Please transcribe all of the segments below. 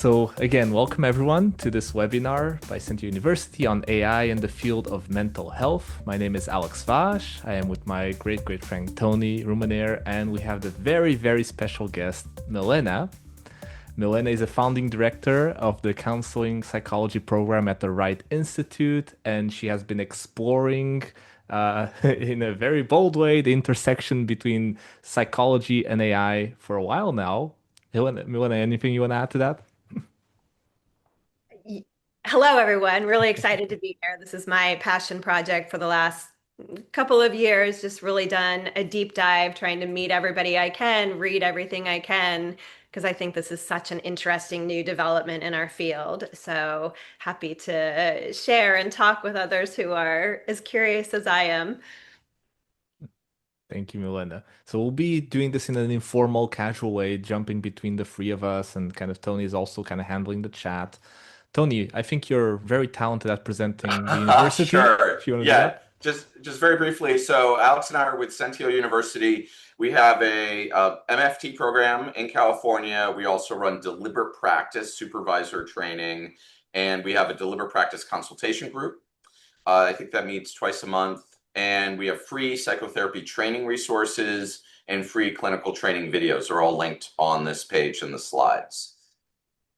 So again, welcome everyone to this webinar by Sentio University on AI in the field of mental health. My name is Alex Vash. I am with my great friend Tony Rumaner, and we have the very special guest, Milena. Milena is a founding director of the counseling psychology program at the Wright Institute, and she has been exploring in a very bold way the intersection between psychology and AI for a while now. Milena, anything you want to add to that? Y- Hello, everyone. Really excited to be here. This is my passion project for the last couple of years. Just really done a deep dive, trying to meet everybody I can, read everything I can, because I think this is such an interesting new development in our field. So happy to share and talk with others who are as curious as I am. Thank you, Milena. So we'll be doing this in an informal, casual way, jumping between the three of us, and kind of Tony is also kind of handling the chat. Tony, I think you're very talented at presenting the university. Sure. If you want to do Yeah. that. Just very briefly. So Alex and I are with Sentio University. We have a MFT program in California. We also run deliberate practice supervisor training, and we have a deliberate practice consultation group. I think that meets twice a month, and we have free psychotherapy training resources and free clinical training videos. Are all linked on this page in the slides.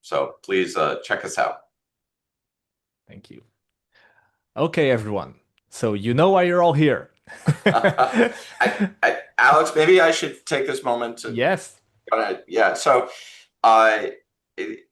So please check us out. Thank you. Okay, everyone. So you know why you're all here. Alex, maybe I should take this moment to Yes. yeah. So, uh, we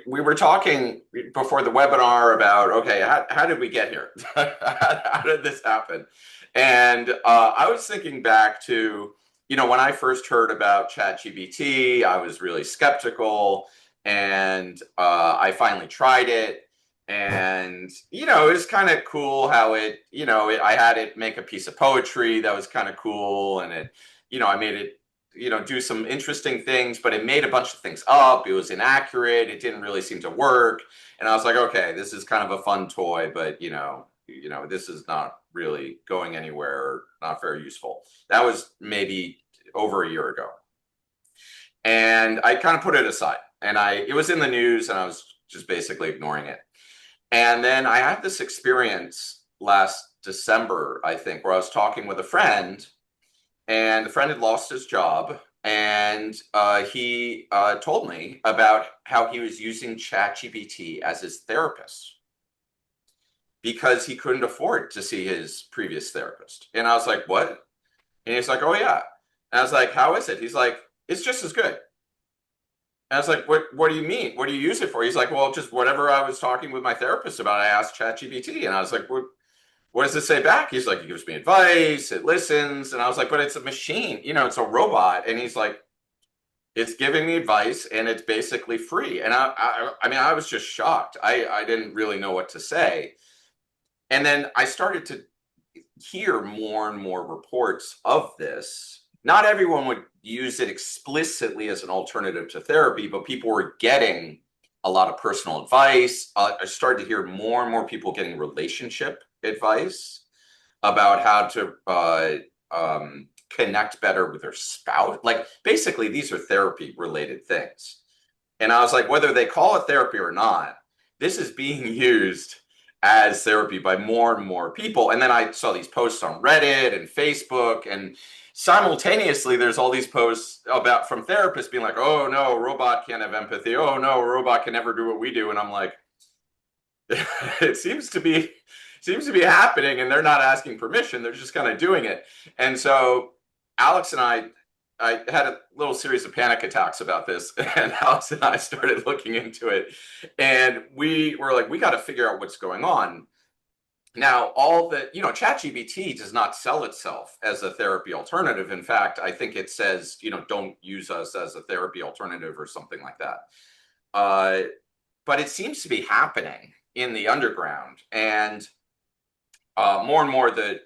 were talking before the webinar about, okay, how did we get here? How did this happen? And I was thinking back to, when I first heard about ChatGPT, I was really skeptical, and I finally tried it. And, it was kind of cool how I had it make a piece of poetry that was kind of cool. And I made it, do some interesting things, but it made a bunch of things up. It was inaccurate. It didn't really seem to work. And I was like, okay, this is kind of a fun toy, but, this is not really going anywhere, not very useful. That was maybe over a year ago. And I kind of put it aside, and it was in the news, and I was just basically ignoring it. And then I had this experience last December, I think, where I was talking with a friend, and the friend had lost his job. And he told me about how he was using ChatGPT as his therapist because he couldn't afford to see his previous therapist. And I was like, what? And he's like, oh, yeah. And I was like, how is it? He's like, it's just as good. And I was like, what do you mean? What do you use it for? He's like, well, just whatever I was talking with my therapist about, I asked ChatGPT. And I was like, what does it say back? He's like, it gives me advice, it listens. And I was like, but it's a machine, it's a robot. And he's like, it's giving me advice and it's basically free. And I mean, I was just shocked. I didn't really know what to say. And then I started to hear more and more reports of this. Not everyone would use it explicitly as an alternative to therapy, but people were getting a lot of personal advice. I started to hear more and more people getting relationship advice about how to connect better with their spouse. Like, basically, these are therapy related things. And I was like, whether they call it therapy or not, this is being used as therapy by more and more people. And then I saw these posts on Reddit and Facebook, and simultaneously there's all these posts about from therapists being like, oh no, a robot can't have empathy. Oh no, a robot can never do what we do. And I'm like, it seems to be happening, and they're not asking permission. They're just kind of doing it. And so Alex and I had a little series of panic attacks about this, and Alex and I started looking into it, and we were like, we got to figure out what's going on. Now, ChatGPT does not sell itself as a therapy alternative. In fact, I think it says, don't use us as a therapy alternative or something like that. But it seems to be happening in the underground, and more the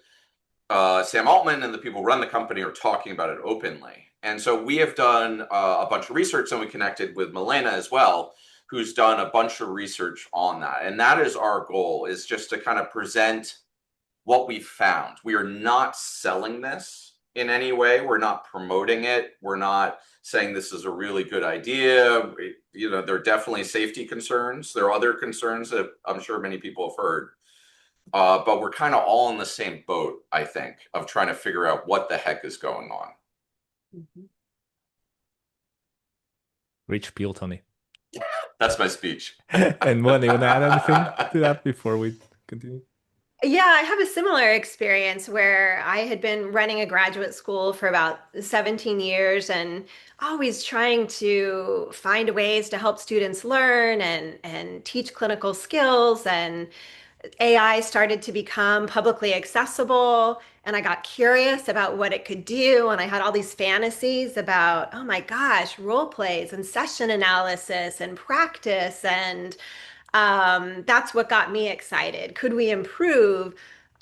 Sam Altman and the people who run the company are talking about it openly. And so we have done a bunch of research, and we connected with Milena as well, who's done a bunch of research on that. And that is our goal, is just to kind of present what we've found. We are not selling this in any way. We're not promoting it. We're not saying this is a really good idea. There are definitely safety concerns. There are other concerns that I'm sure many people have heard. But we're kind of all in the same boat, I think, of trying to figure out what the heck is going on. Mhm. Rich spiel, Tony. That's my speech. And Melanie, you want to add anything to that before we continue? Yeah, I have a similar experience where I had been running a graduate school for about 17 years and always trying to find ways to help students learn and teach clinical skills. And AI started to become publicly accessible, and I got curious about what it could do. And I had all these fantasies about, oh my gosh, role plays and session analysis and practice. And that's what got me excited. Could we improve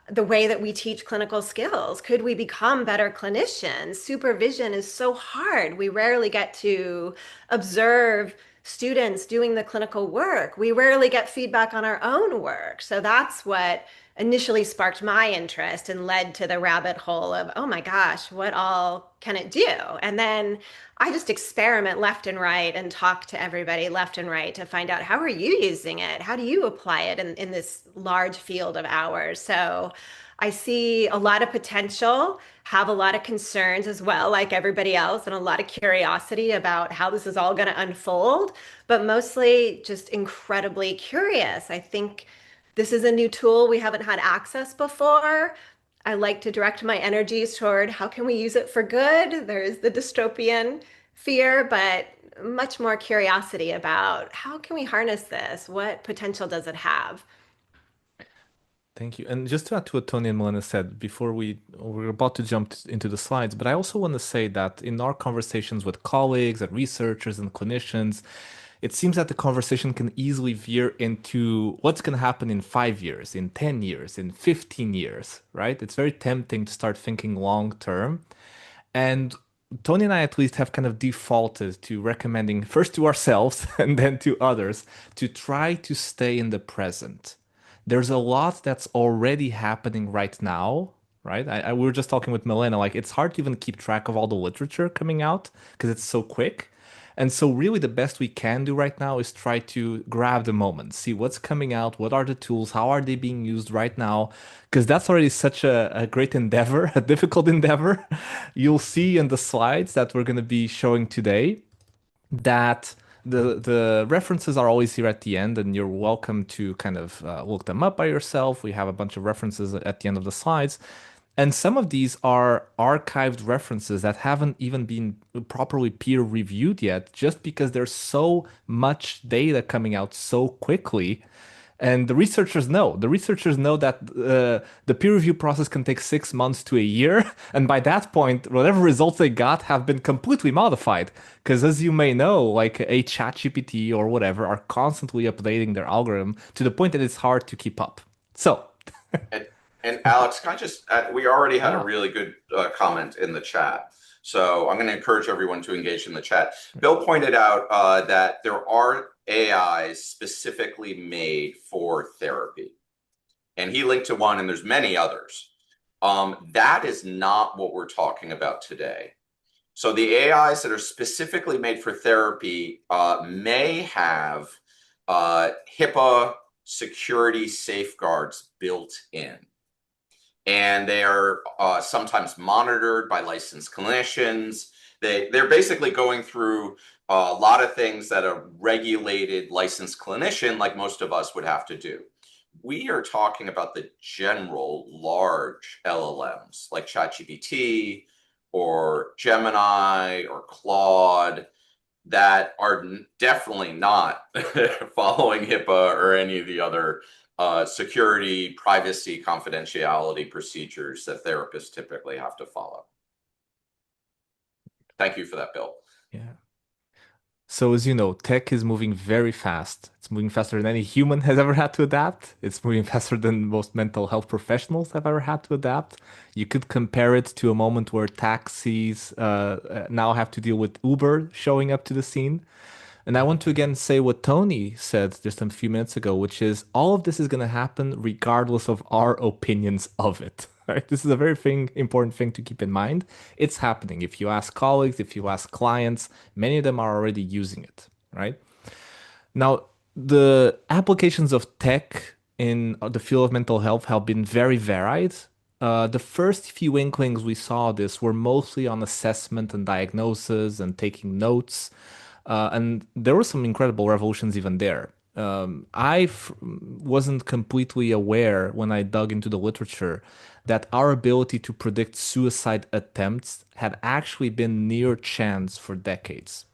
the way that we teach clinical skills? Could we become better clinicians? Supervision is so hard. We rarely get to observe students doing the clinical work. We rarely get feedback on our own work. So that's what initially sparked my interest and led to the rabbit hole of, oh my gosh, what all can it do? And then I just experiment left and right and talk to everybody left and right to find out, how are you using it? How do you apply it in this large field of ours? So I see a lot of potential, have a lot of concerns as well, like everybody else, and a lot of curiosity about how this is all going to unfold, but mostly just incredibly curious. I think this is a new tool we haven't had access before. I like to direct my energies toward how can we use it for good? There's the dystopian fear, but much more curiosity about how can we harness this? What potential does it have? Thank you. And just to add to what Tony and Melena said before we're about to jump into the slides, but I also want to say that in our conversations with colleagues and researchers and clinicians, it seems that the conversation can easily veer into what's going to happen in 5 years, in 10 years, in 15 years, right? It's very tempting to start thinking long term. And Tony and I at least have kind of defaulted to recommending first to ourselves and then to others to try to stay in the present. There's a lot that's already happening right now, right? We were just talking with Milena, like it's hard to even keep track of all the literature coming out because it's so quick. And so, really, the best we can do right now is try to grab the moment, see what's coming out, what are the tools, how are they being used right now, because that's already such a great endeavor, a difficult endeavor. You'll see in the slides that we're going to be showing today that the references are always here at the end, and you're welcome to kind of look them up by yourself. We have a bunch of references at the end of the slides. And some of these are archived references that haven't even been properly peer reviewed yet, just because there's so much data coming out so quickly. And the researchers know. The researchers know that the peer review process can take 6 months to a year. And by that point, whatever results they got have been completely modified. Because as you may know, like a ChatGPT or whatever are constantly updating their algorithm to the point that it's hard to keep up. So, And, and Alex, can I just, we already had a yeah. really good comment in the chat. So I'm going to encourage everyone to engage in the chat. Bill pointed out that there are AIs specifically made for therapy. And he linked to one, and there's many others. That is not what we're talking about today. So the AIs that are specifically made for therapy may have HIPAA security safeguards built in. And they are sometimes monitored by licensed clinicians. They're basically going through a lot of things that a regulated licensed clinician like most of us would have to do. We are talking about the general large LLMs like ChatGPT or Gemini or Claude that are definitely not following HIPAA or any of the other security, privacy, confidentiality procedures that therapists typically have to follow. Thank you for that, Bill. Yeah. So as you know, tech is moving very fast. It's moving faster than any human has ever had to adapt. It's moving faster than most mental health professionals have ever had to adapt. You could compare it to a moment where taxis now have to deal with Uber showing up to the scene. And I want to again say what Tony said just a few minutes ago, which is all of this is going to happen regardless of our opinions of it. right? This is a very important thing to keep in mind. It's happening. If you ask colleagues, if you ask clients, many of them are already using it, right? Now, the applications of tech in the field of mental health have been very varied. The first few inklings we saw this were mostly on assessment and diagnosis and taking notes. And there were some incredible revolutions even there. Wasn't completely aware when I dug into the literature that our ability to predict suicide attempts had actually been near chance for decades.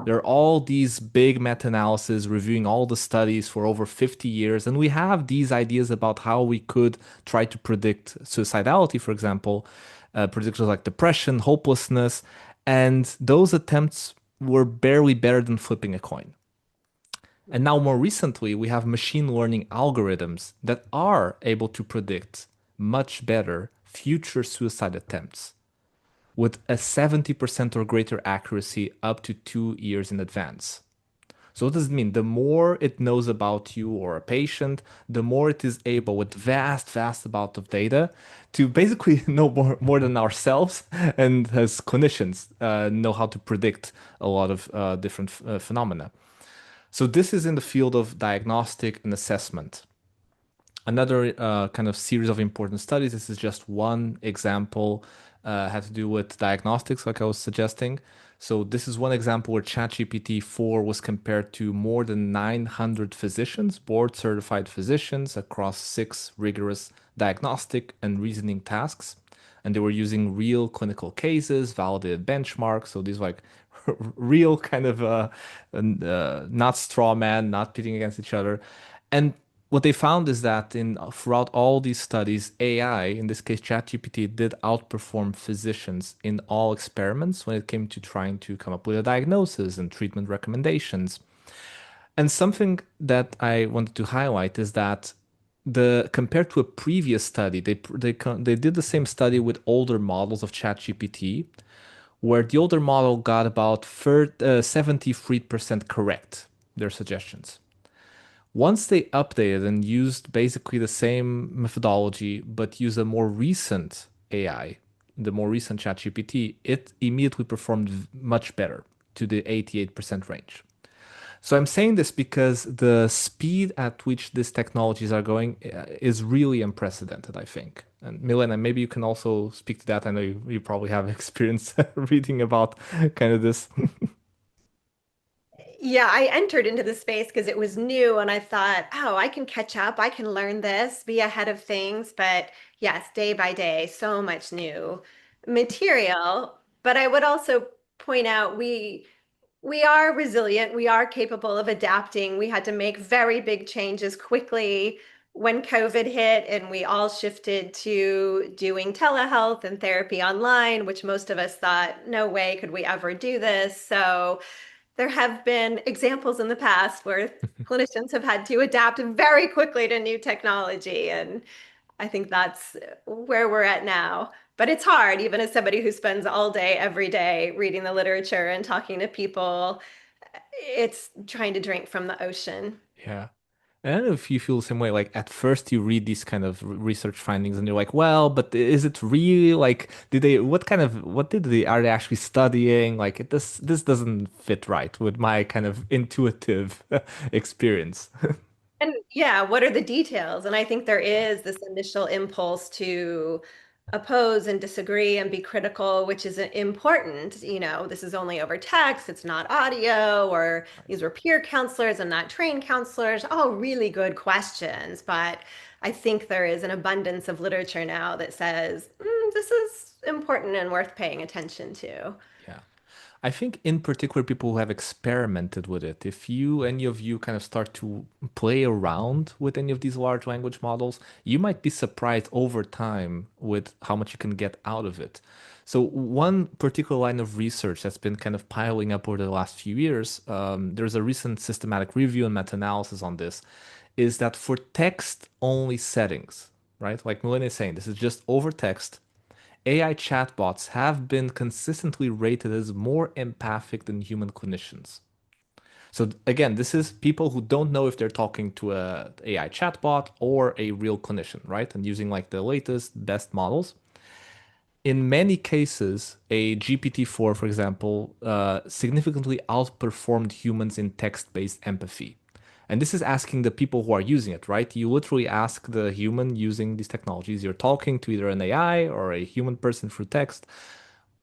There are all these big meta-analyses reviewing all the studies for over 50 years, and we have these ideas about how we could try to predict suicidality, for example, predictors like depression, hopelessness, and those attempts were barely better than flipping a coin. And now, more recently, we have machine learning algorithms that are able to predict much better future suicide attempts with a 70% or greater accuracy up to 2 years in advance. So what does it mean? The more it knows about you or a patient, the more it is able, with vast amount of data, to basically know more than ourselves, and as clinicians know how to predict a lot of different phenomena. So this is in the field of diagnostic and assessment. Another kind of series of important studies, this is just one example, had to do with diagnostics, like I was suggesting. So this is one example where ChatGPT 4 was compared to more than 900 physicians, board certified physicians across 6 rigorous diagnostic and reasoning tasks. And they were using real clinical cases, validated benchmarks. So these like real kind of not straw man, not pitting against each other. And what they found is that in throughout all these studies, AI, in this case ChatGPT, did outperform physicians in all experiments when it came to trying to come up with a diagnosis and treatment recommendations. And something that I wanted to highlight is that the compared to a previous study, they did the same study with older models of ChatGPT, where the older model got about 73% correct their suggestions. Once they updated and used basically the same methodology, but used a more recent AI, the more recent ChatGPT, it immediately performed much better to the 88% range. So I'm saying this because the speed at which these technologies are going is really unprecedented, I think. And Milena, maybe you can also speak to that. I know you probably have experience reading about kind of this. Yeah, I entered into the space because it was new and I thought, oh, I can catch up, I can learn this, be ahead of things. But yes, day by day, so much new material. But I would also point out we are resilient, we are capable of adapting. We had to make very big changes quickly when COVID hit, and we all shifted to doing telehealth and therapy online, which most of us thought, no way could we ever do this. So there have been examples in the past where clinicians have had to adapt very quickly to new technology. And I think that's where we're at now. But it's hard, even as somebody who spends all day, every day reading the literature and talking to people. It's trying to drink from the ocean. Yeah. I don't know if you feel the same way. Like at first you read these kind of research findings and you're like, well, but is it really like what did they are they actually studying? Like this doesn't fit right with my kind of intuitive experience. And yeah, what are the details? And I think there is this initial impulse to oppose and disagree and be critical, which is important. You know, this is only over text, it's not audio, or these were peer counselors and not trained counselors. All really good questions. But I think there is an abundance of literature now that says this is important and worth paying attention to. Yeah. I think in particular people who have experimented with it, if any of you kind of start to play around with any of these large language models, you might be surprised over time with how much you can get out of it. So one particular line of research that's been kind of piling up over the last few years, there's a recent systematic review and meta-analysis on this, is that for text-only settings, right? Like Melanie is saying, this is just over text. AI chatbots have been consistently rated as more empathic than human clinicians. So again, this is people who don't know if they're talking to a AI chatbot or a real clinician, right? And using like the latest, best models. In many cases, a GPT-4, for example, significantly outperformed humans in text-based empathy. And this is asking the people who are using it, right? You literally ask the human using these technologies. You're talking to either an AI or a human person through text.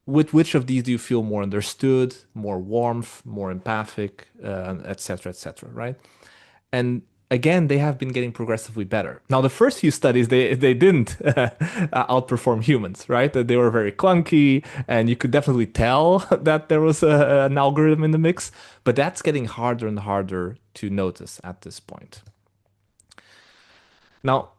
With which of these do you feel more understood, more warmth, more empathic, et cetera, right? And again, they have been getting progressively better. Now, the first few studies, they didn't outperform humans, right? They were very clunky, and you could definitely tell that there was an algorithm in the mix. But that's getting harder and harder to notice at this point. Now,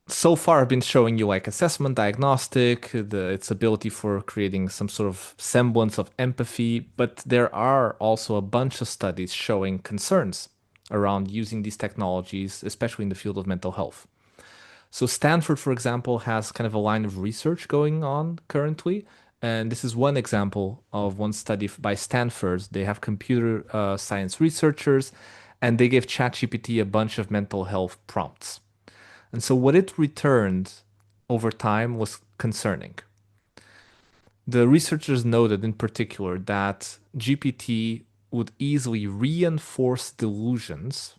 so far I've been showing you like assessment, diagnostic, its ability for creating some sort of semblance of empathy, but there are also a bunch of studies showing concerns around using these technologies, especially in the field of mental health. So Stanford, for example, has kind of a line of research going on currently. And this is one example of one study by Stanford. They have computer science researchers, and they gave ChatGPT a bunch of mental health prompts. And so what it returned over time was concerning. The researchers noted in particular that GPT would easily reinforce delusions,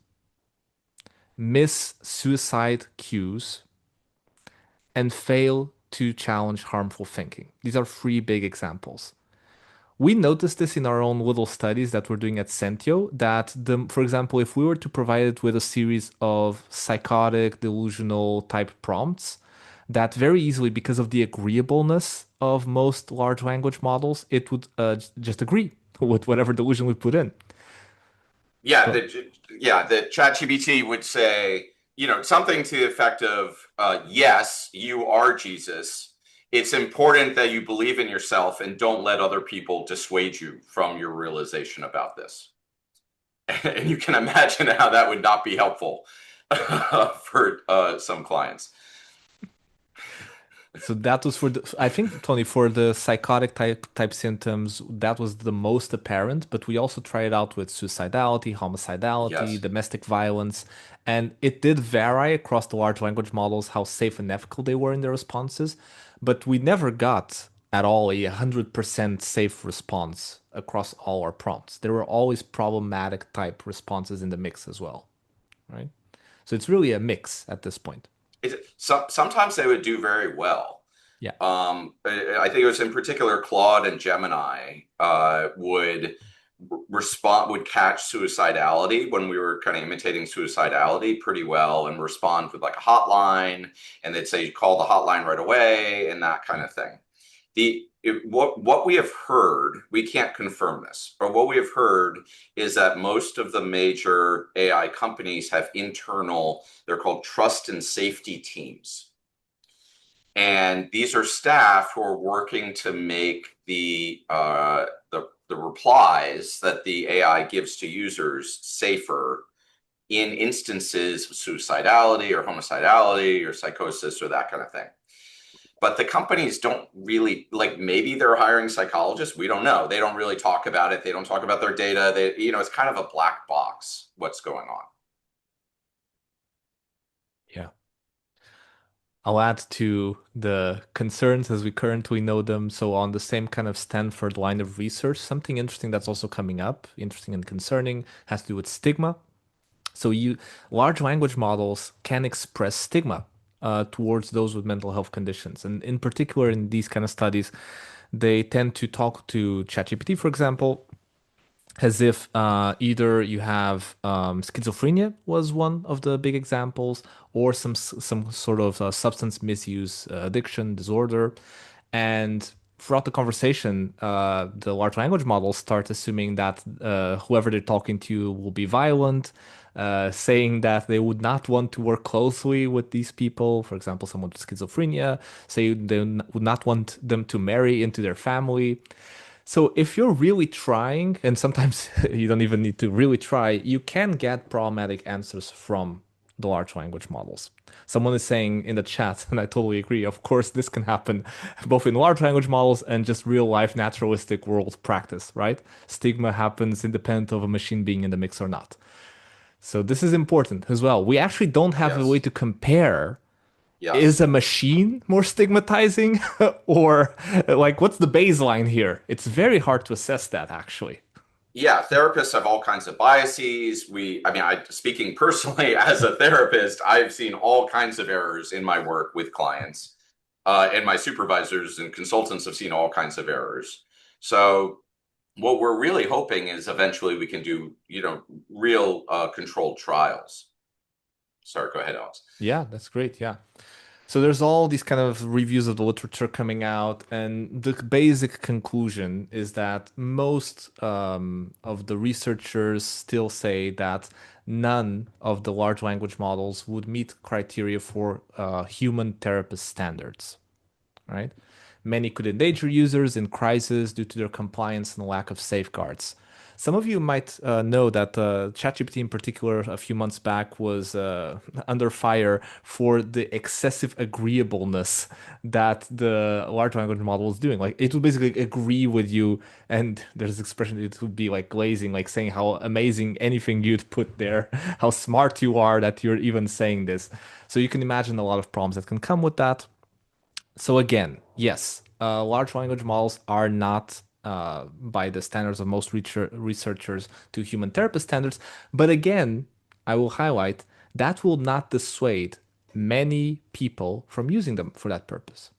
miss suicide cues, and fail to challenge harmful thinking. These are three big examples. We noticed this in our own little studies that we're doing at Sentio, that for example, if we were to provide it with a series of psychotic, delusional type prompts, that very easily, because of the agreeableness of most large language models, it would just agree with whatever delusion we put in. Yeah, So the ChatGPT would say, something to the effect of, yes, you are Jesus. It's important that you believe in yourself and don't let other people dissuade you from your realization about this. And you can imagine how that would not be helpful for some clients. So that was for I think, Tony, for the psychotic type symptoms, that was the most apparent, but we also tried it out with suicidality, homicidality, Yes. domestic violence, and it did vary across the large language models how safe and ethical they were in their responses, but we never got at all a 100% safe response across all our prompts. There were always problematic type responses in the mix as well, right? So it's really a mix at this point. Sometimes they would do very well. Yeah. I think it was in particular Claude and Gemini would catch suicidality when we were kind of imitating suicidality pretty well and respond with like a hotline, and they'd say call the hotline right away and that kind of thing. What we have heard, we can't confirm this, but what we have heard is that most of the major AI companies have internal, they're called trust and safety teams. And these are staff who are working to make the replies that the AI gives to users safer in instances of suicidality or homicidality or psychosis or that kind of thing. But the companies don't really, like, maybe they're hiring psychologists. We don't know. They don't really talk about it. They don't talk about their data. It's kind of a black box what's going on. Yeah. I'll add to the concerns as we currently know them. So, on the same kind of Stanford line of research, something interesting that's also coming up, interesting and concerning, has to do with stigma. So, large language models can express stigma towards those with mental health conditions, and in particular, in these kind of studies, they tend to talk to ChatGPT, for example, as if either you have schizophrenia was one of the big examples, or some sort of substance misuse addiction disorder, and throughout the conversation, the large language models start assuming that whoever they're talking to will be violent, saying that they would not want to work closely with these people. For example, someone with schizophrenia, say they would not want them to marry into their family. So if you're really trying, and sometimes you don't even need to really try, you can get problematic answers from the large language models. Someone is saying in the chat, and I totally agree. Of course, this can happen both in large language models and just real life naturalistic world practice, right? Stigma happens independent of a machine being in the mix or not. So this is important as well. We actually don't have a way Yes. to compare, is Yes. a machine more stigmatizing or like what's the baseline here? It's very hard to assess that actually. Yeah, therapists have all kinds of biases. I mean, speaking personally as a therapist, I've seen all kinds of errors in my work with clients, and my supervisors and consultants have seen all kinds of errors. So, what we're really hoping is eventually we can do, real controlled trials. Sorry, go ahead, Alex. Yeah, that's great. Yeah. So there's all these kind of reviews of the literature coming out, and the basic conclusion is that most of the researchers still say that none of the large language models would meet criteria for human therapist standards, right? Many could endanger users in crisis due to their compliance and lack of safeguards. Some of you might know that ChatGPT in particular a few months back was under fire for the excessive agreeableness that the large language model was doing. Like it would basically agree with you, and there's expression it would be like glazing, like saying how amazing anything you'd put there, how smart you are that you're even saying this. So you can imagine a lot of problems that can come with that. So again, yes, large language models are not by the standards of most researchers to human therapist standards. But again, I will highlight that will not dissuade many people from using them for that purpose.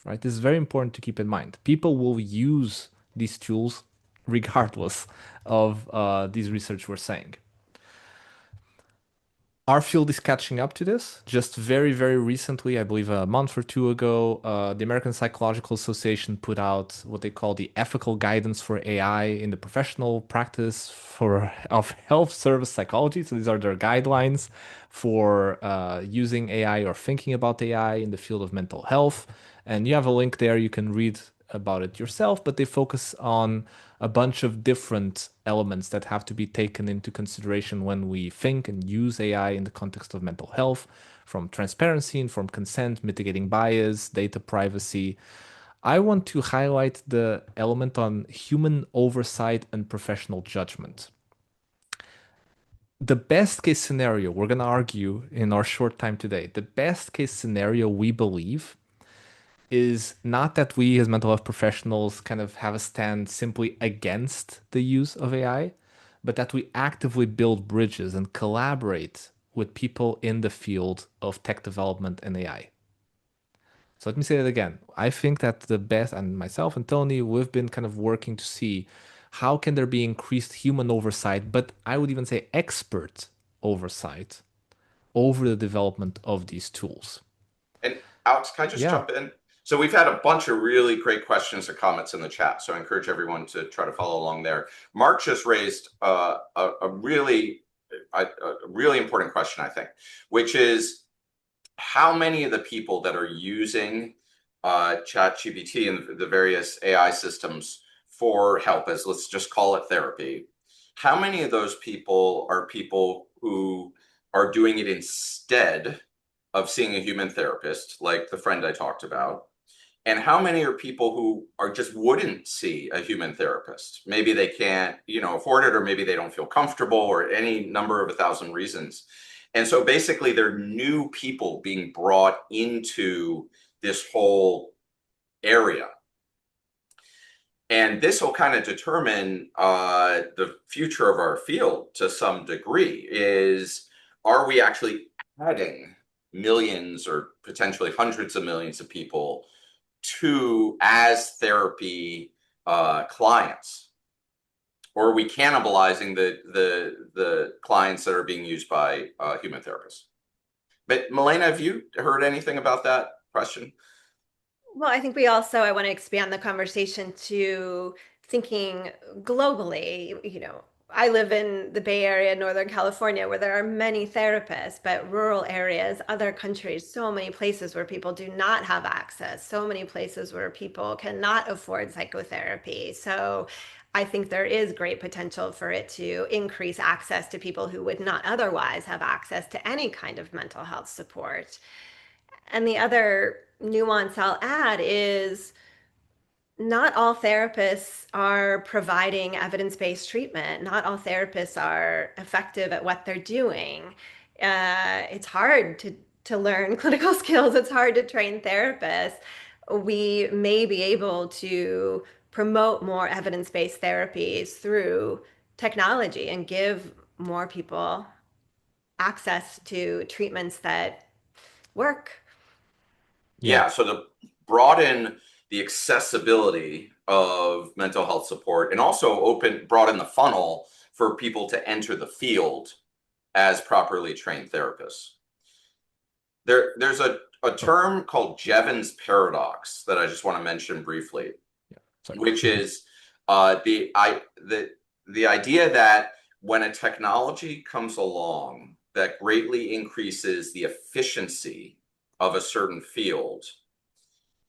Right? This is very important to keep in mind. People will use these tools regardless of these research we're saying. Our field is catching up to this. Just very, very recently, I believe a month or two ago, the American Psychological Association put out what they call the ethical guidance for AI in the professional practice of health service psychology. So these are their guidelines for using AI or thinking about AI in the field of mental health. And you have a link there. You can read about it yourself, but they focus on a bunch of different elements that have to be taken into consideration when we think and use AI in the context of mental health, from transparency, informed consent, mitigating bias, data privacy. I want to highlight the element on human oversight and professional judgment. The best case scenario, we're going to argue in our short time today, the best case scenario we believe is not that we as mental health professionals kind of have a stand simply against the use of AI, but that we actively build bridges and collaborate with people in the field of tech development and AI. So let me say that again. I think that the best, and myself and Tony, we've been kind of working to see how can there be increased human oversight, but I would even say expert oversight over the development of these tools. And Alex, can I just Yeah. jump in? So we've had a bunch of really great questions and comments in the chat. So I encourage everyone to try to follow along there. Mark just raised a really important question, I think, which is how many of the people that are using ChatGPT and the various AI systems for help, as let's just call it therapy, how many of those people are people who are doing it instead of seeing a human therapist, like the friend I talked about? And how many are people who are just wouldn't see a human therapist? Maybe they can't, afford it, or maybe they don't feel comfortable, or any number of 1,000 reasons. And so basically, they're new people being brought into this whole area. And this will kind of determine the future of our field to some degree. Are we actually adding millions or potentially hundreds of millions of people to as therapy clients, or are we cannibalizing the clients that are being used by human therapists? But Milena, have you heard anything about that question? Well, I think I want to expand the conversation to thinking globally. I live in the Bay Area, Northern California, where there are many therapists, but rural areas, other countries, so many places where people do not have access, so many places where people cannot afford psychotherapy. So I think there is great potential for it to increase access to people who would not otherwise have access to any kind of mental health support. And the other nuance I'll add is not all therapists are providing evidence-based treatment. Not all therapists are effective at what they're doing. It's hard to learn clinical skills. It's hard to train therapists. We may be able to promote more evidence-based therapies through technology and give more people access to treatments that work. Yeah, so to broaden the accessibility of mental health support and also broaden the funnel for people to enter the field as properly trained therapists. There's a term called Jevons paradox that I just want to mention briefly, which is the idea that when a technology comes along that greatly increases the efficiency of a certain field,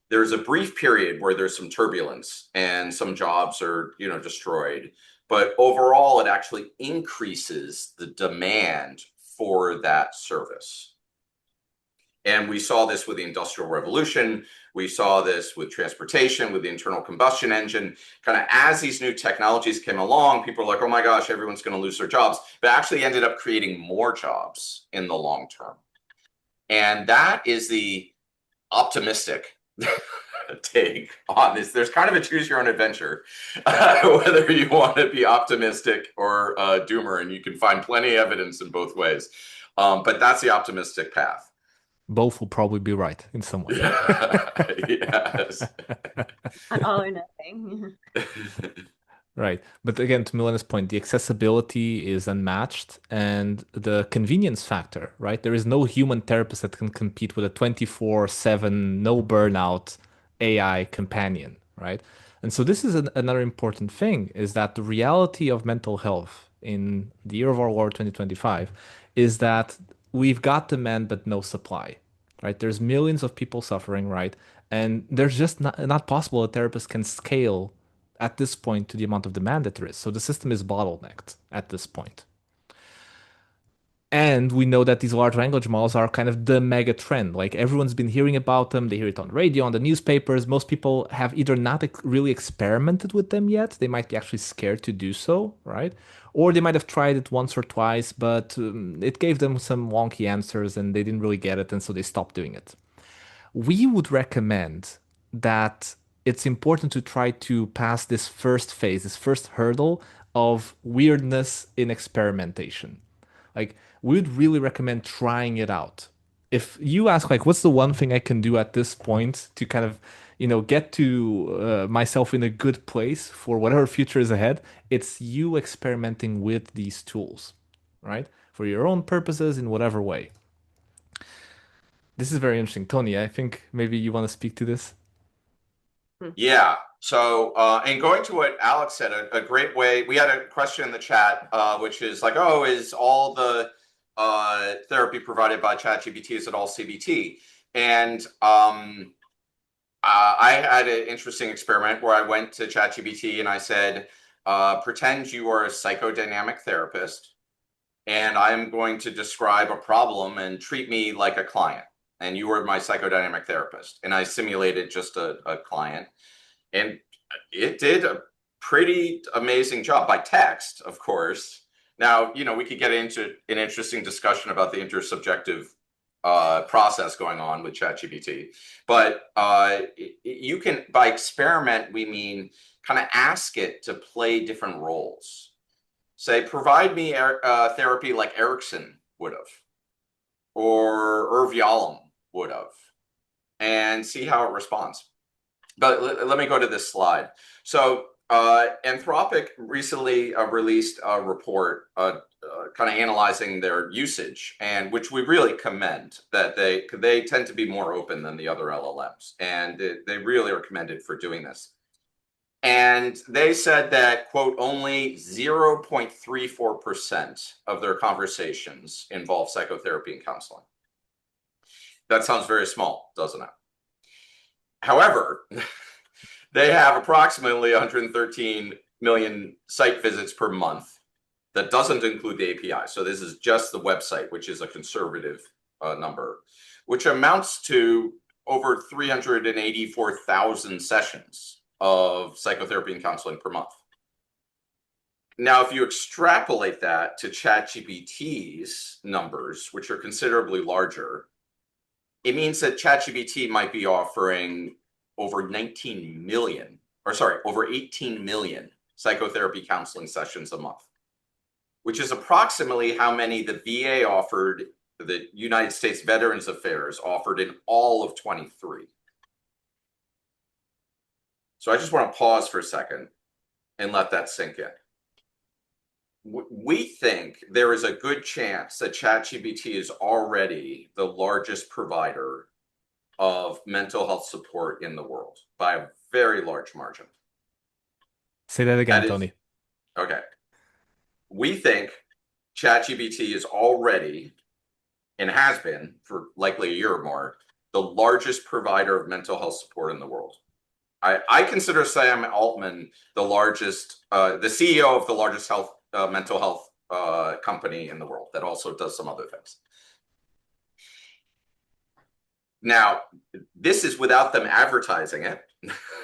there's a brief period where there's some turbulence and some jobs are, destroyed. But overall, it actually increases the demand for that service. And we saw this with the Industrial Revolution. We saw this with transportation, with the internal combustion engine. Kind of as these new technologies came along, people were like, oh my gosh, everyone's going to lose their jobs. But actually ended up creating more jobs in the long term. And that is the optimistic take on this. There's kind of a choose your own adventure, whether you want to be optimistic or a doomer, and you can find plenty of evidence in both ways. But that's the optimistic path. Both will probably be right in some way. Yes. All or nothing. Right. But again, to Milena's point, the accessibility is unmatched and the convenience factor, right? There is no human therapist that can compete with a 24/7, no burnout AI companion, right? And so this is another important thing is that the reality of mental health in the year of our Lord 2025 is that we've got demand but no supply, right? There's millions of people suffering, right? And there's just not possible a therapist can scale at this point to the amount of demand that there is. So the system is bottlenecked at this point. And we know that these large language models are kind of the mega trend. Like everyone's been hearing about them. They hear it on radio, on the newspapers. Most people have either not really experimented with them yet. They might be actually scared to do so, right? Or they might have tried it once or twice, but it gave them some wonky answers and they didn't really get it. And so they stopped doing it. We would recommend that it's important to try to pass this first phase, this first hurdle of weirdness in experimentation. Like, we would really recommend trying it out. If you ask, like, what's the one thing I can do at this point to kind of, get to myself in a good place for whatever future is ahead, it's you experimenting with these tools, right? For your own purposes in whatever way. This is very interesting. Tony, I think maybe you want to speak to this. Yeah. So, and going to what Alex said, a great way, we had a question in the chat, which is like, oh, is all the therapy provided by ChatGPT, is it all CBT? And I had an interesting experiment where I went to ChatGPT and I said, pretend you are a psychodynamic therapist, and I'm going to describe a problem and treat me like a client. And you were my psychodynamic therapist. And I simulated just a client. And it did a pretty amazing job by text, of course. Now, we could get into an interesting discussion about the intersubjective process going on with ChatGPT. But you can, by experiment, we mean kind of ask it to play different roles. Say, provide me therapy like Erickson would have, or Irv Yalom would have, and see how it responds. But let me go to this slide. So Anthropic recently released a report kind of analyzing their usage, and which we really commend, that they tend to be more open than the other LLMs, and they really are commended for doing this. And they said that, quote, only 0.34% of their conversations involve psychotherapy and counseling. That sounds very small, doesn't it? However, they have approximately 113 million site visits per month. That doesn't include the API. So this is just the website, which is a conservative number, which amounts to over 384,000 sessions of psychotherapy and counseling per month. Now, if you extrapolate that to ChatGPT's numbers, which are considerably larger, it means that ChatGPT might be offering over 19 million, or sorry, over 18 million psychotherapy counseling sessions a month, which is approximately how many the VA offered, the United States Veterans Affairs offered in all of 23. So I just want to pause for a second and let that sink in. We think there is a good chance that ChatGPT is already the largest provider of mental health support in the world by a very large margin. Say that again, Tony. Okay. We think ChatGPT is already, and has been for likely a year or more, the largest provider of mental health support in the world. I consider Sam Altman the largest, the CEO of the largest mental health company in the world that also does some other things. Now, this is without them advertising it.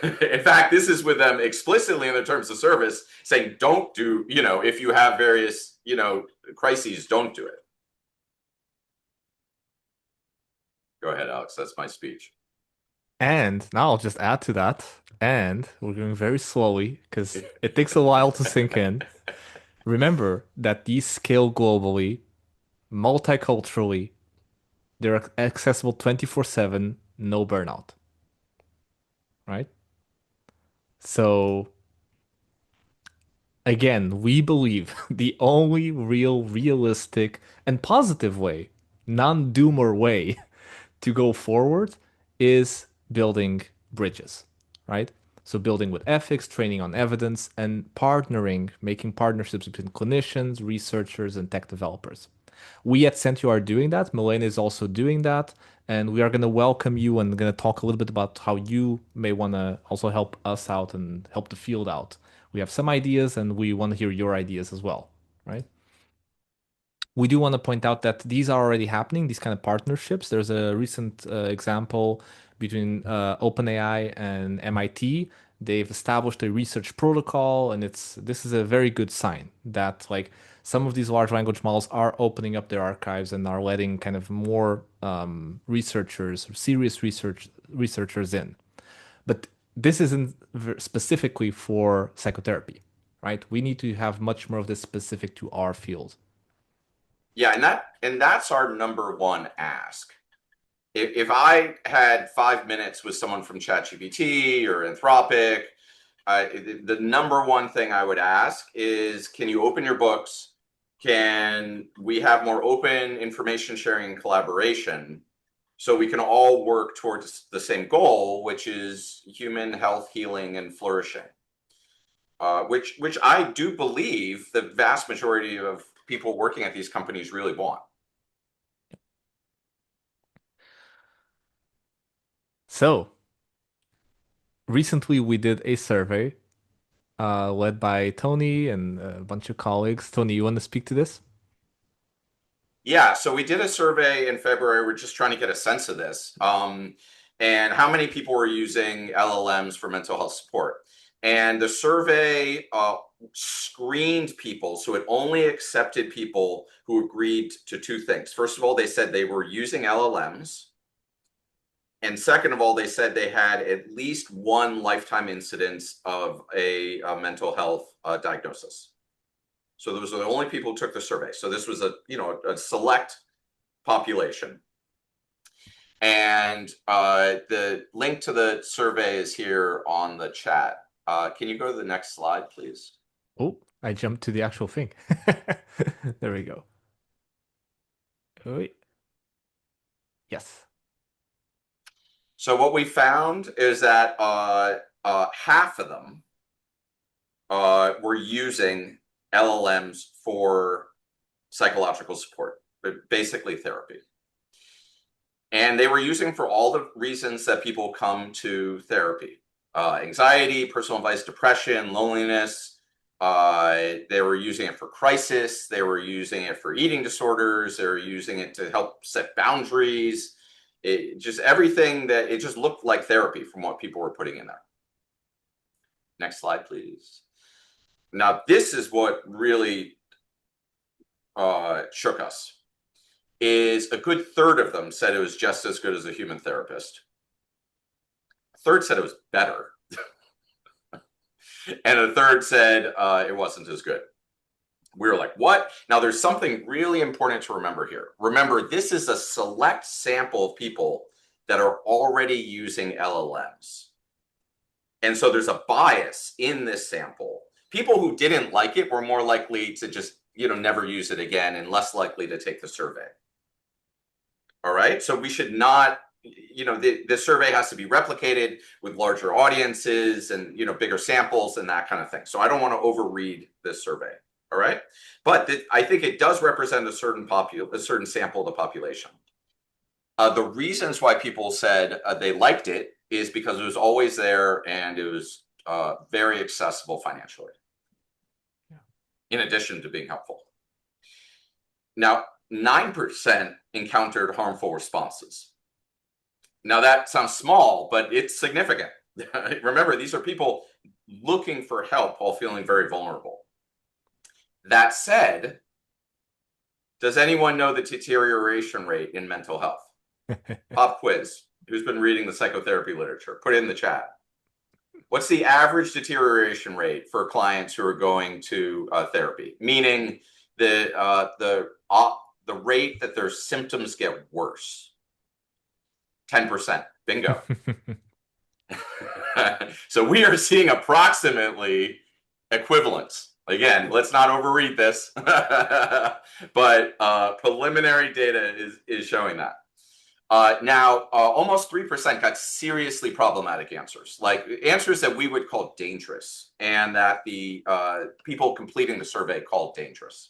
In fact, this is with them explicitly in their terms of service saying, don't do, if you have various, crises, don't do it. Go ahead, Alex. That's my speech. And now I'll just add to that. And we're going very slowly because it takes a while to sink in. Remember that these scale globally, multiculturally, they're accessible 24/7, no burnout. Right? So again, we believe the only realistic, and positive way, non-doomer way to go forward is building bridges, right? So building with ethics, training on evidence, and partnering, making partnerships between clinicians, researchers, and tech developers. We at Sentio are doing that. Milena is also doing that. And we are going to welcome you and going to talk a little bit about how you may want to also help us out and help the field out. We have some ideas and we want to hear your ideas as well, right? We do want to point out that these are already happening, these kind of partnerships. There's a recent example between OpenAI and MIT. They've established a research protocol, and this is a very good sign that like some of these large language models are opening up their archives and are letting kind of more researchers, serious researchers in. But this isn't specifically for psychotherapy, right? We need to have much more of this specific to our field. Yeah, and that's our number one ask. If I had 5 minutes with someone from ChatGPT or Anthropic, the number one thing I would ask is, can you open your books? Can we have more open information sharing and collaboration so we can all work towards the same goal, which is human health, healing, and flourishing? Which I do believe the vast majority of people working at these companies really want. So, recently we did a survey led by Tony and a bunch of colleagues. Tony, you want to speak to this? Yeah, so we did a survey in February. We're just trying to get a sense of this. And how many people were using LLMs for mental health support. And the survey screened people, so it only accepted people who agreed to two things. First of all, they said they were using LLMs. And second of all, they said they had at least one lifetime incidence of a mental health diagnosis. So those are the only people who took the survey. So this was a select population. And the link to the survey is here on the chat. Can you go to the next slide, please? Oh, I jumped to the actual thing. There we go. Wait. Yes. So what we found is that half of them were using LLMs for psychological support, but basically therapy. And they were using for all the reasons that people come to therapy. Anxiety, personal advice, depression, loneliness, They were using it for crisis. They were using it for eating disorders. They were using it to help set boundaries. It just everything that it just looked like therapy from what people were putting in there. Next slide, please. Now, this is what really shook us. Is a good third of them said it was just as good as a human therapist. A third said it was better. And a third said it wasn't as good. We were like, what? Now, there's something really important to remember here. Remember, this is a select sample of people that are already using LLMs. And so there's a bias in this sample. People who didn't like it were more likely to just, never use it again and less likely to take the survey. All right. So we should not, the survey has to be replicated with larger audiences and, bigger samples and that kind of thing. So I don't want to overread this survey. All right. But I think it does represent a certain sample of the population. The reasons why people said they liked it is because it was always there and it was very accessible financially, in addition to being helpful. Now, 9% encountered harmful responses. Now, that sounds small, but it's significant. Remember, these are people looking for help while feeling very vulnerable. That said, does anyone know the deterioration rate in mental health? Pop quiz. Who's been reading the psychotherapy literature? Put it in the chat. What's the average deterioration rate for clients who are going to therapy? Meaning the rate that their symptoms get worse. 10%. Bingo. So we are seeing approximately equivalence. Again, let's not overread this, but preliminary data is showing that. Now, almost 3% got seriously problematic answers, like answers that we would call dangerous and that the people completing the survey called dangerous.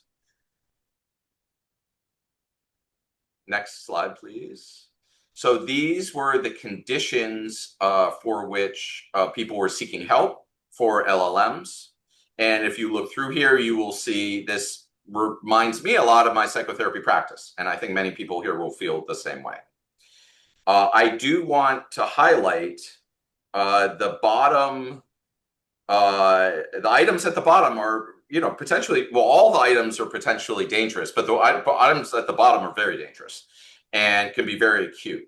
Next slide, please. So these were the conditions for which people were seeking help for LLMs. And if you look through here, you will see this reminds me a lot of my psychotherapy practice. And I think many people here will feel the same way. I do want to highlight the bottom, the items at the bottom are, potentially, well, all the items are potentially dangerous, but the items at the bottom are very dangerous and can be very acute.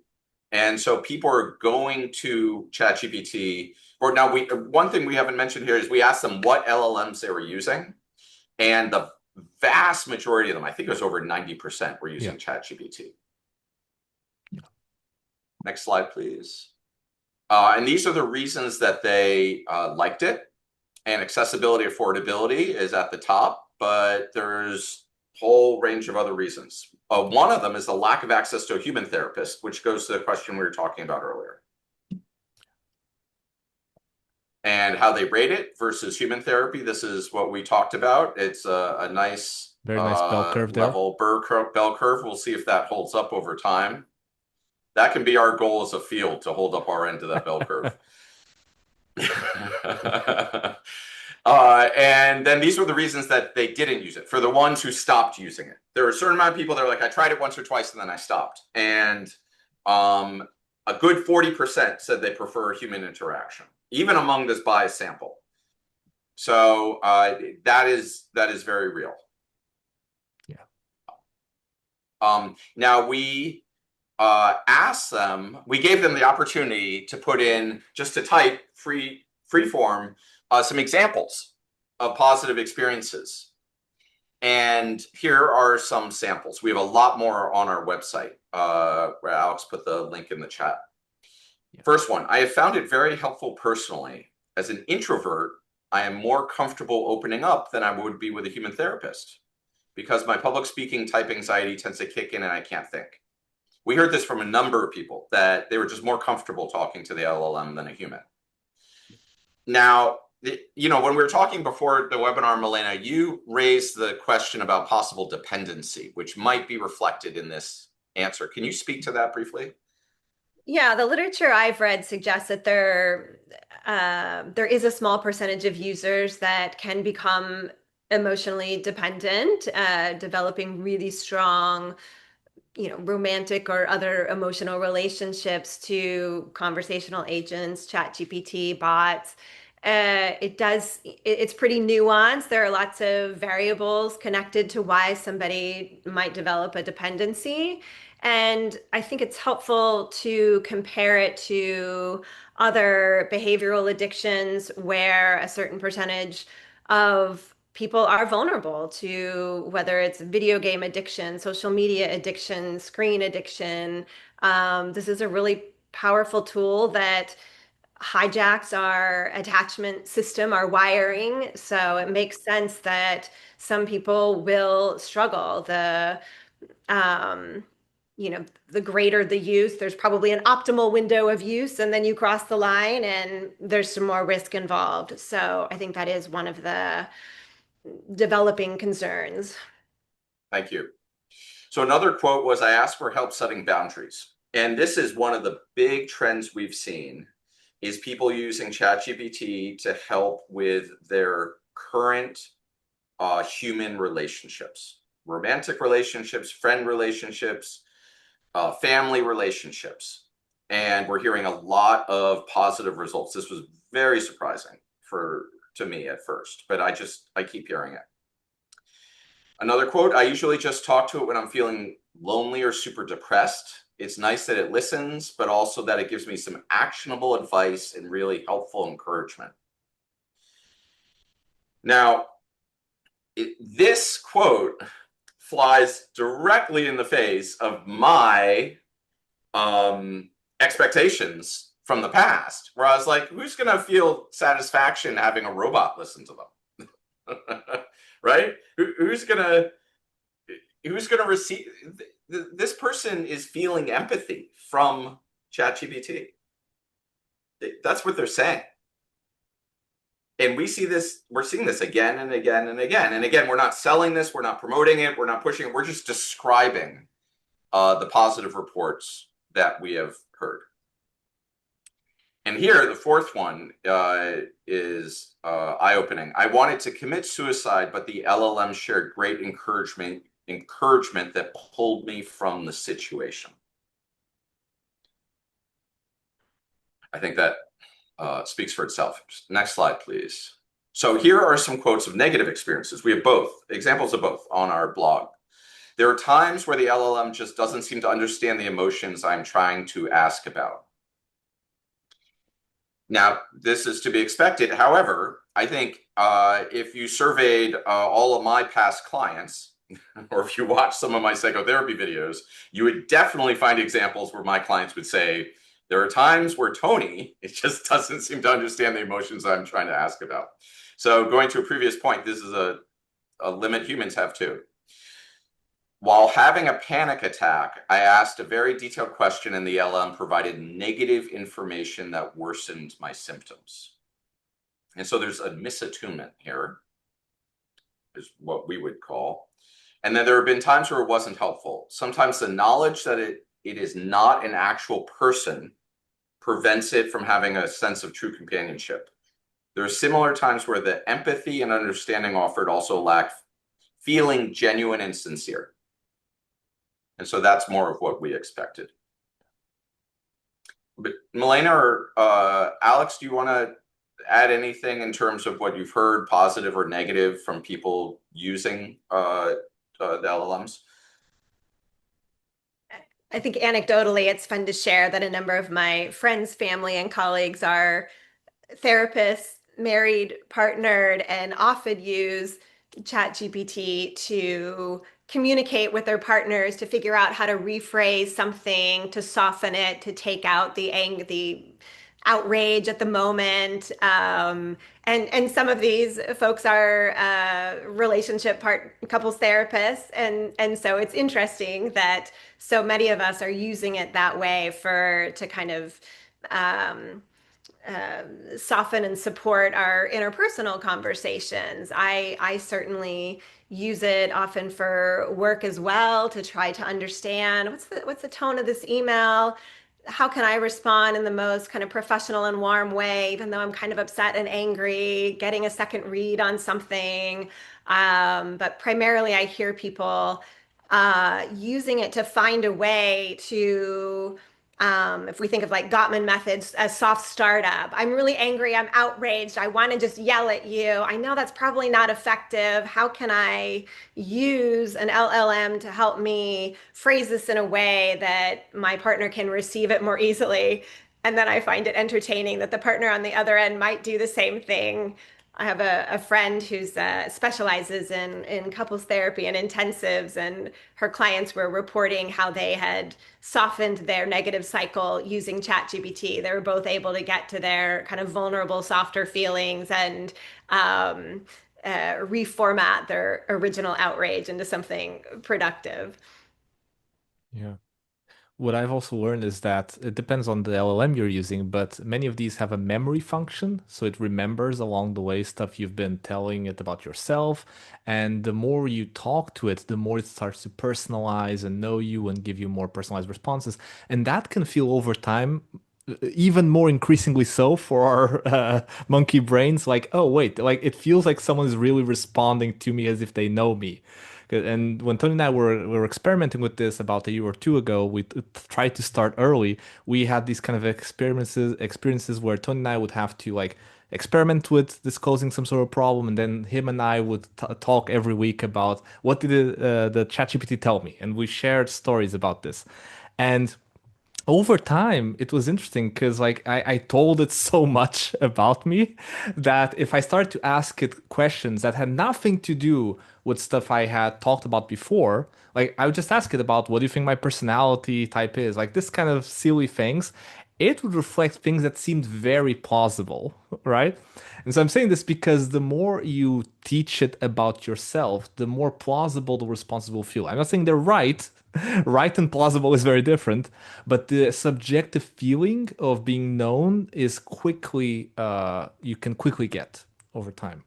And so people are going to ChatGPT. Or now, one thing we haven't mentioned here is we asked them what LLMs they were using, and the vast majority of them, I think it was over 90%, were using ChatGPT. Next slide, please. And these are the reasons that they liked it. And accessibility, affordability is at the top, but there's a whole range of other reasons. One of them is the lack of access to a human therapist, which goes to the question we were talking about earlier. And how they rate it versus human therapy. This is what we talked about. It's a nice, very nice bell curve there. Level bell curve. We'll see if that holds up over time. That can be our goal as a field, to hold up our end of that bell curve. And then these were the reasons that they didn't use it. For the ones who stopped using it, there were a certain amount of people that were like, I tried it once or twice and then I stopped. And a good 40% said they prefer human interaction, even among this biased sample. So that is very real. Yeah. Now we asked them, we gave them the opportunity to put in, just to type free form, some examples of positive experiences. And here are some samples. We have a lot more on our website, where Alex put the link in the chat. Yeah. First one, I have found it very helpful personally. As an introvert, I am more comfortable opening up than I would be with a human therapist, because my public speaking type anxiety tends to kick in and I can't think. We heard this from a number of people, that they were just more comfortable talking to the LLM than a human. Now, when we were talking before the webinar, Milena, you raised the question about possible dependency, which might be reflected in this answer. Can you speak to that briefly? Yeah, the literature I've read suggests that there there is a small percentage of users that can become emotionally dependent, developing really strong, romantic or other emotional relationships to conversational agents, ChatGPT, bots. It's pretty nuanced. There are lots of variables connected to why somebody might develop a dependency. And I think it's helpful to compare it to other behavioral addictions where a certain percentage of people are vulnerable to, whether it's video game addiction, social media addiction, screen addiction. This is a really powerful tool that hijacks our attachment system, our wiring. So it makes sense that some people will struggle. Um, the greater the use, there's probably an optimal window of use, and then you cross the line and there's some more risk involved. So I think that is one of the developing concerns. Thank you. So another quote was, I asked for help setting boundaries. And this is one of the big trends we've seen is people using ChatGPT to help with their current human relationships, romantic relationships, friend relationships, family relationships. And we're hearing a lot of positive results. This was very surprising to me at first, but I keep hearing it. Another quote, I usually just talk to it when I'm feeling lonely or super depressed. It's nice that it listens, but also that it gives me some actionable advice and really helpful encouragement. Now, this quote flies directly in the face of my expectations from the past, where I was like, who's going to feel satisfaction having a robot listen to them? Right? Who's going to receive? This person is feeling empathy from ChatGPT. That's what they're saying. And we're seeing this again and again and again. And again, we're not selling this, we're not promoting it, we're not pushing it, we're just describing the positive reports that we have heard. And here, the fourth one is eye-opening. I wanted to commit suicide, but the LLM shared great encouragement that pulled me from the situation. I think that speaks for itself. Next slide, please. So here are some quotes of negative experiences. We have examples of both on our blog. There are times where the LLM just doesn't seem to understand the emotions I'm trying to ask about. Now, this is to be expected. However, I think if you surveyed all of my past clients, or if you watch some of my psychotherapy videos, you would definitely find examples where my clients would say, there are times where Tony, it just doesn't seem to understand the emotions I'm trying to ask about. So going to a previous point, this is a limit humans have too. While having a panic attack, I asked a very detailed question and the LM provided negative information that worsened my symptoms. And so there's a misattunement here, is what we would call. And then there have been times where it wasn't helpful. Sometimes the knowledge that it is not an actual person prevents it from having a sense of true companionship. There are similar times where the empathy and understanding offered also lack feeling genuine and sincere. And so that's more of what we expected. But Milena or Alex, do you want to add anything in terms of what you've heard, positive or negative, from people using the LLMs? I think anecdotally, it's fun to share that a number of my friends, family, and colleagues are therapists, married, partnered, and often use ChatGPT to communicate with their partners to figure out how to rephrase something, to soften it, to take out the outrage at the moment. And some of these folks are couples therapists, and so it's interesting that so many of us are using it that way to kind of soften and support our interpersonal conversations. I certainly use it often for work as well to try to understand what's the tone of this email. how can I respond in the most kind of professional and warm way, even though I'm kind of upset and angry, getting a second read on something. But primarily, I hear people using it to find a way to, if we think of like Gottman methods as soft startup, I'm really angry, I'm outraged, I want to just yell at you. I know that's probably not effective. How can I use an LLM to help me phrase this in a way that my partner can receive it more easily? And then I find it entertaining that the partner on the other end might do the same thing. I have a friend who's specializes in couples therapy and intensives, and her clients were reporting how they had softened their negative cycle using ChatGPT. They were both able to get to their kind of vulnerable, softer feelings and reformat their original outrage into something productive. Yeah. What I've also learned is that it depends on the LLM you're using, but many of these have a memory function. So it remembers along the way stuff you've been telling it about yourself. And the more you talk to it, the more it starts to personalize and know you and give you more personalized responses. And that can feel over time even more increasingly so for our monkey brains. Like, oh, wait, like it feels like someone is really responding to me as if they know me. And when Tony and I were experimenting with this about a year or two ago, we tried to start early. We had these kind of experiences where Tony and I would have to like experiment with disclosing some sort of problem, and then him and I would talk every week about what did the ChatGPT tell me, and we shared stories about this. And over time, it was interesting because like I told it so much about me that if I started to ask it questions that had nothing to do with stuff I had talked about before, like I would just ask it about what do you think my personality type is, like this kind of silly things, it would reflect things that seemed very plausible, right? And so I'm saying this because the more you teach it about yourself, the more plausible the responses will feel. I'm not saying they're right. Right and plausible is very different, but the subjective feeling of being known is quickly, you can quickly get over time.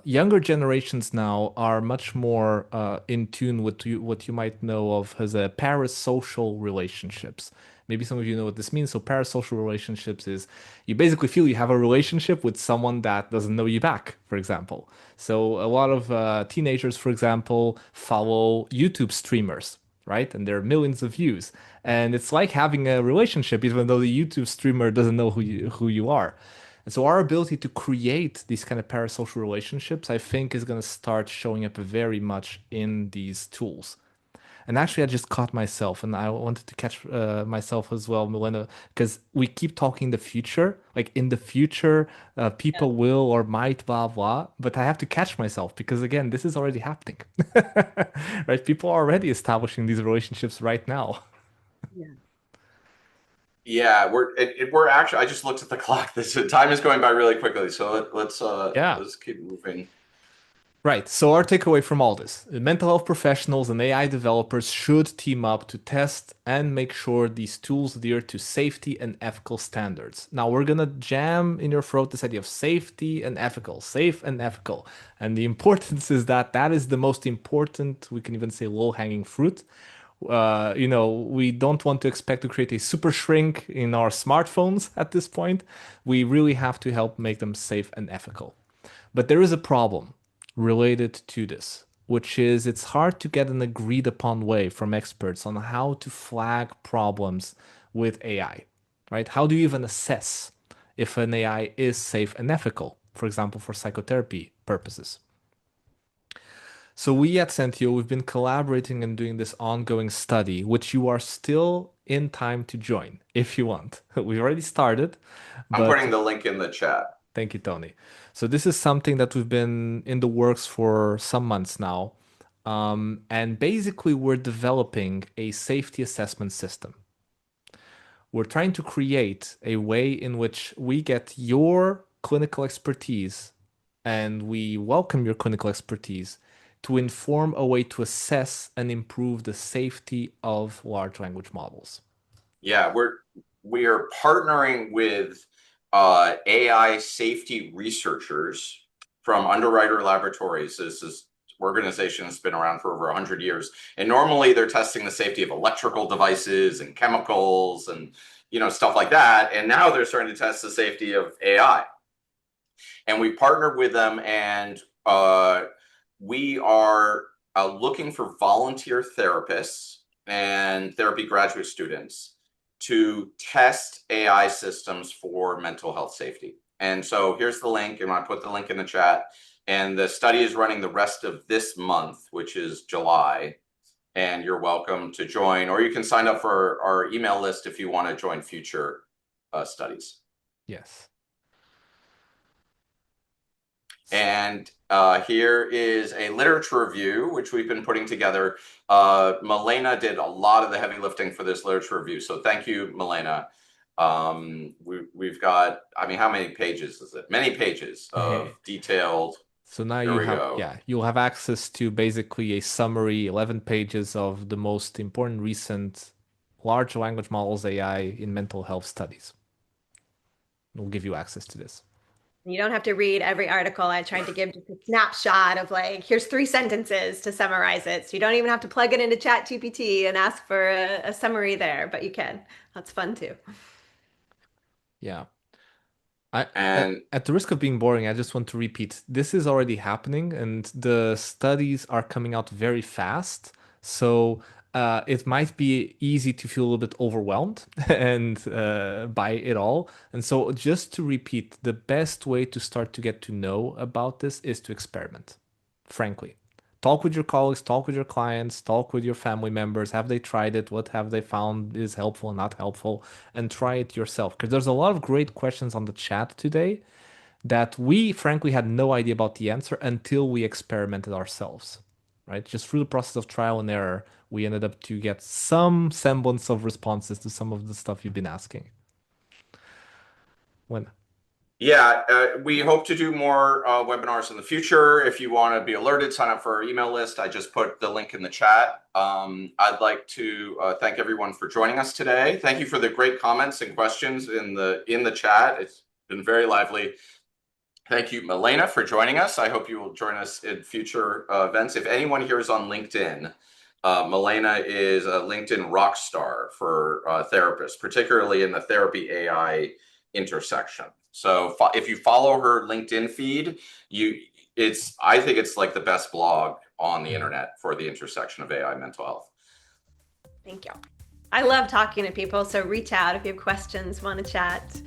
Younger generations now are much more in tune with what you might know of as a parasocial relationships. Maybe some of you know what this means. So parasocial relationships is you basically feel you have a relationship with someone that doesn't know you back, for example. So a lot of teenagers, for example, follow YouTube streamers, right? And there are millions of views. And it's like having a relationship, even though the YouTube streamer doesn't know who you are. And so our ability to create these kind of parasocial relationships, I think, is going to start showing up very much in these tools. And actually, I just caught myself, and I wanted to catch myself as well, Milena, because we keep talking the future. Like in the future, people will or might, blah, blah. But I have to catch myself because, again, this is already happening. Right? People are already establishing these relationships right now. Yeah. Yeah, we're actually. I just looked at the clock. This time is going by really quickly, so Yeah. let's keep moving. Right. So our takeaway from all this, mental health professionals and AI developers should team up to test and make sure these tools adhere to safety and ethical standards. Now we're gonna jam in your throat this idea of safety and ethical, safe and ethical. And the importance is that that is the most important, we can even say low-hanging fruit. We don't want to expect to create a super shrink in our smartphones at this point. We really have to help make them safe and ethical. But there is a problem related to this, which is it's hard to get an agreed upon way from experts on how to flag problems with AI, right? How do you even assess if an AI is safe and ethical, for example, for psychotherapy purposes? So we at Sentio, we've been collaborating and doing this ongoing study, which you are still in time to join if you want. We've already started, I'm but putting the link in the chat. thank you, Tony. So this is something that we've been in the works for some months now. And basically, we're developing a safety assessment system. We're trying to create a way in which we get your clinical expertise and we welcome your clinical expertise to inform a way to assess and improve the safety of large language models. Yeah, we are partnering with AI safety researchers from Underwriter Laboratories. This is organization that's been around for over 100 years. And normally they're testing the safety of electrical devices and chemicals and stuff like that. And now they're starting to test the safety of AI. And we partnered with them, and we are looking for volunteer therapists and therapy graduate students to test AI systems for mental health safety. And so here's the link, and I put the link in the chat. And the study is running the rest of this month, which is July. And you're welcome to join, or you can sign up for our email list if you want to join future studies. Yes. And here is a literature review, which we've been putting together. Milena did a lot of the heavy lifting for this literature review. So thank you, Milena. We've got, how many pages is it? Many pages of detailed. So now you'll have access to basically a summary, 11 pages of the most important recent large language models AI in mental health studies. We'll give you access to this. You don't have to read every article. I tried to give just a snapshot of here's 3 sentences to summarize it. So you don't even have to plug it into ChatGPT and ask for a summary there, but you can. That's fun too. Yeah. At the risk of being boring, I just want to repeat, this is already happening and the studies are coming out very fast. So it might be easy to feel a little bit overwhelmed and by it all. And so just to repeat, the best way to start to get to know about this is to experiment, frankly. Talk with your colleagues, talk with your clients, talk with your family members. Have they tried it? What have they found is helpful and not helpful? And try it yourself. Because there's a lot of great questions on the chat today that we frankly had no idea about the answer until we experimented ourselves, right? Just through the process of trial and error, we ended up to get some semblance of responses to some of the stuff you've been asking. Yeah, we hope to do more webinars in the future. If you want to be alerted, sign up for our email list. I just put the link in the chat. I'd like to thank everyone for joining us today. Thank you for the great comments and questions in the chat. It's been very lively. Thank you, Milena, for joining us. I hope you will join us in future events. If anyone here is on LinkedIn, Milena is a LinkedIn rock star for therapists, particularly in the therapy AI intersection. So if you follow her LinkedIn feed, I think it's like the best blog on the internet for the intersection of AI and mental health. Thank you. I love talking to people, so reach out if you have questions, want to chat.